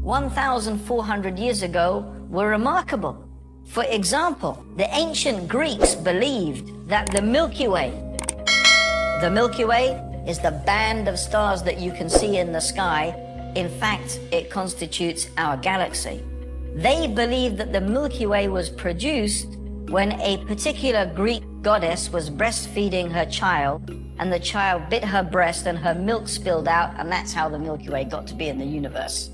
1,400 years ago were remarkable. For example, the ancient Greeks believed that the Milky Way is the band of stars that you can see in the sky. In fact, it constitutes our galaxy. They believed that the Milky Way was produced when a particular Greek goddess was breastfeeding her child, and the child bit her breast and her milk spilled out, and that's how the Milky Way got to be in the universe.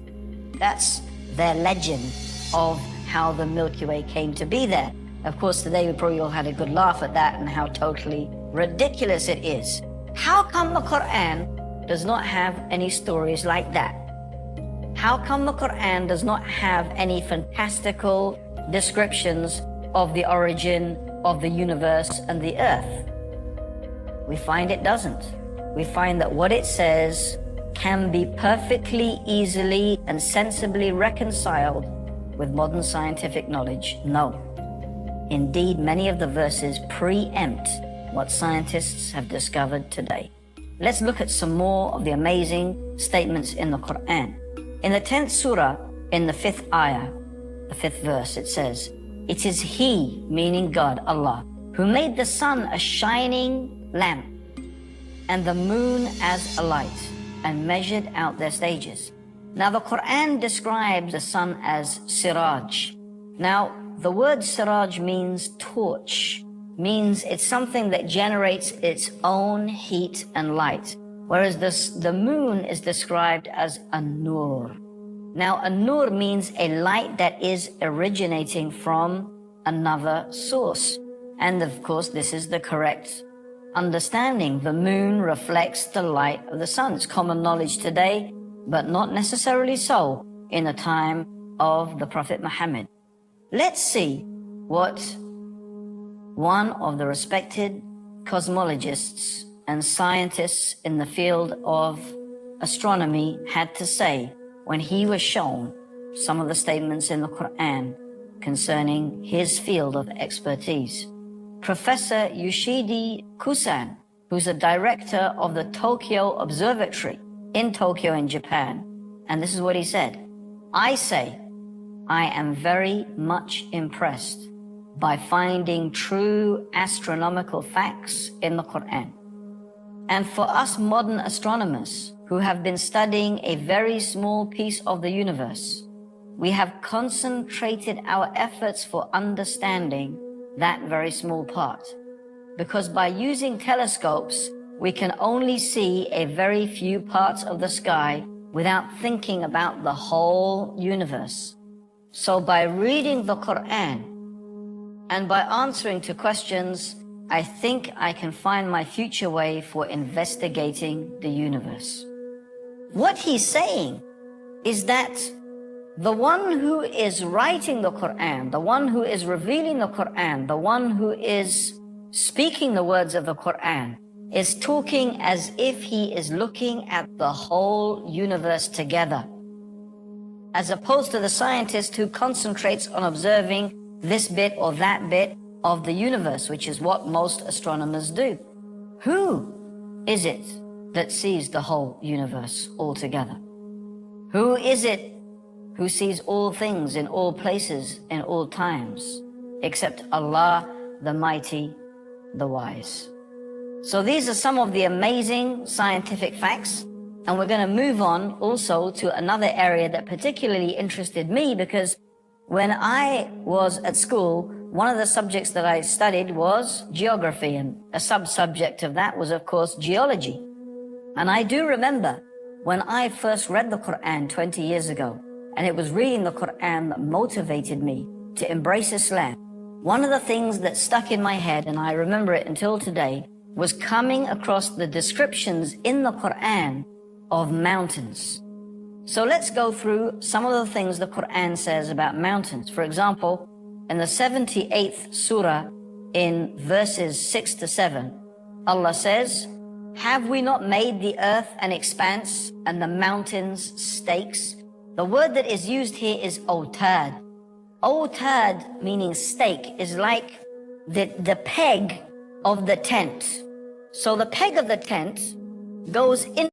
That's their legend of how the Milky Way came to be there. Of course, today we probably all had a good laugh at that and how totally ridiculous it is. How come the Qur'an does not have any stories like that? How come the Qur'an does not have any fantastical descriptions of the origin of the universe and the earth? We find it doesn't. We find that what it says can be perfectly, easily, and sensibly reconciled with modern scientific knowledge. No. Indeed, many of the verses preempt what scientists have discovered today. Let's look at some more of the amazing statements in the Qur'an. In the 10th surah, in the 5th ayah, the 5th verse, it says, "It is He," meaning God, Allah, "who made the sun a shining lamp and the moon as a light, and measured out their stages." Now the Qur'an describes the sun as siraj. Now the word siraj means torch, means it's something that generates its own heat and light, whereas the moon is described as a nur. Now a nur means a light that is originating from another source, and of course this is the correct understanding. The moon reflects the light of the sun. It's common knowledge today, but not necessarily so in the time of the Prophet Muhammad. Let's see what one of the respected cosmologists and scientists in the field of astronomy had to say when he was shown some of the statements in the Qur'an concerning his field of expertise. Professor Yoshidi Kusan, who's a director of the Tokyo Observatory in Tokyo in Japan, and this is what he said: "I say, I am very much impressed by finding true astronomical facts in the Qur'an. And for us modern astronomers who have been studying a very small piece of the universe, we have concentrated our efforts for understanding that very small part. Because by using telescopes, we can only see a very few parts of the sky without thinking about the whole universe. So by reading the Qur'an and by answering to questions, I think I can find my future way for investigating the universe." What he's saying is that the one who is writing the Qur'an, the one who is revealing the Qur'an, the one who is speaking the words of the Qur'an, is talking as if he is looking at the whole universe together, as opposed to the scientist who concentrates on observing this bit or that bit of the universe, which is what most astronomers do. Who is it that sees the whole universe altogether? Who is it who sees all things in all places, in all times, except Allah, the Mighty, the Wise? So these are some of the amazing scientific facts, and we're going to move on also to another area that particularly interested me, because when I was at school, one of the subjects that I studied was geography, and a sub-subject of that was, of course, geology. And I do remember when I first read the Qur'an 20 years ago, and it was reading the Qur'an that motivated me to embrace Islam. One of the things that stuck in my head, and I remember it until today, was coming across the descriptions in the Qur'an of mountains. So let's go through some of the things the Qur'an says about mountains. For example, in the 78th surah, in verses 6 to 7, Allah says, "Have we not made the earth an expanse and the mountains stakes?" The word that is used here is otad. Otad, meaning stake, is like the peg of the tent. So the peg of the tent goes in